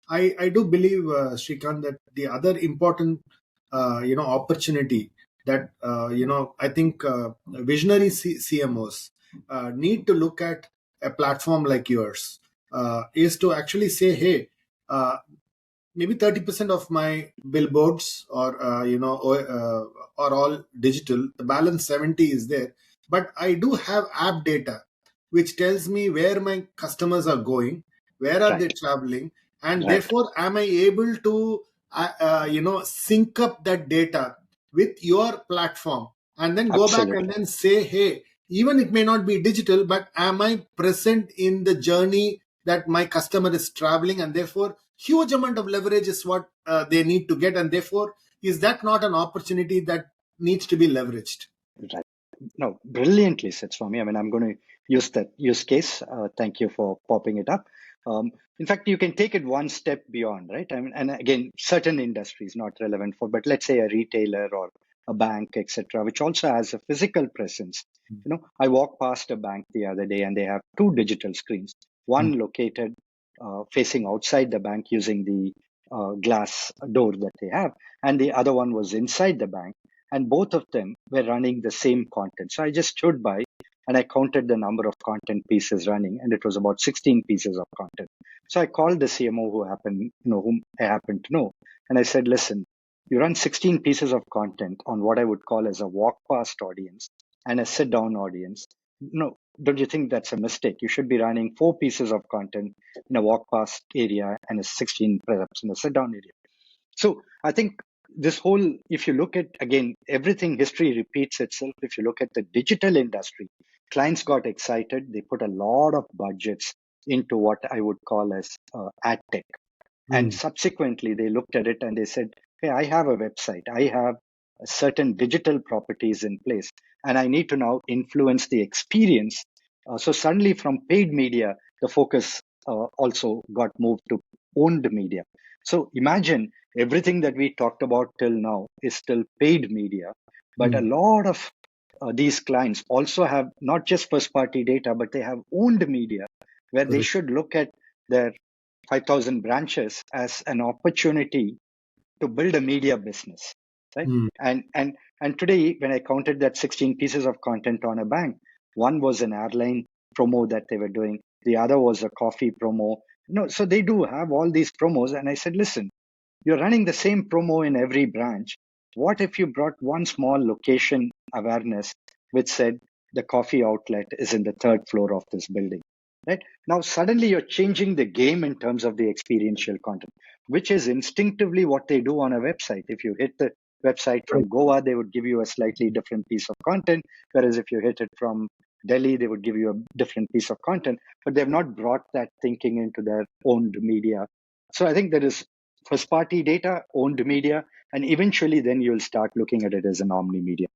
I do believe, Srikanth, that the other important, opportunity that, I think visionary CMOs need to look at a platform like yours is to actually say, hey, maybe 30% of my billboards are all digital. The balance 70 is there, but I do have app data which tells me where my customers are going, where are they Right. traveling, and Right. therefore am I able to sync up that data with your platform, and then go back and Absolutely. then say, hey, even it may not be digital, but am I present in the journey that my customer is traveling, and therefore huge amount of leverage is what they need to get, and therefore is that not an opportunity that needs to be leveraged? Right. No, brilliantly said, Swami. I mean, I'm going to use that use case. Thank you for popping it up. In fact, you can take it one step beyond, right? I mean, and again, certain industries not relevant for, but let's say a retailer or a bank, etc., which also has a physical presence. I walked past a bank the other day, and they have two digital screens. Mm. One located facing outside the bank using the glass door that they have, and the other one was inside the bank, and both of them were running the same content. So I just stood by and I counted the number of content pieces running, and it was about 16 pieces of content. So I called the CMO whom I happen to know, and I said, listen, you run 16 pieces of content on what I would call as a walk past audience and a sit down audience. No, don't you think that's a mistake? You should be running 4 pieces of content in a walk past area and a 16 perhaps in a sit down area. So I think this whole, if you look at, again, everything, history repeats itself. If you look at the digital industry, clients got excited. They put a lot of budgets into what I would call as ad tech. And Mm. subsequently, they looked at it and they said, hey, I have a website. I have certain digital properties in place, and I need to now influence the experience. So suddenly from paid media, the focus also got moved to owned media. So imagine everything that we talked about till now is still paid media, but a Mm. lot of these clients also have not just first party data, but they have owned media where they Correct. should look at their 5,000 branches as an opportunity to build a media business, right? Mm. And today, when I counted that 16 pieces of content on a bank, one was an airline promo that they were doing, the other was a coffee promo. So they do have all these promos, and I said, listen, you're running the same promo in every branch. What if you brought one small location awareness which said the coffee outlet is in the third floor of this building? Right now, suddenly you're changing the game in terms of the experiential content, which is instinctively what they do on a website. If you hit the website from Goa, they would give you a slightly different piece of content. Whereas if you hit it from Delhi, they would give you a different piece of content, but they've not brought that thinking into their owned media. So I think there is first party data, owned media, and eventually then you'll start looking at it as an omni-media.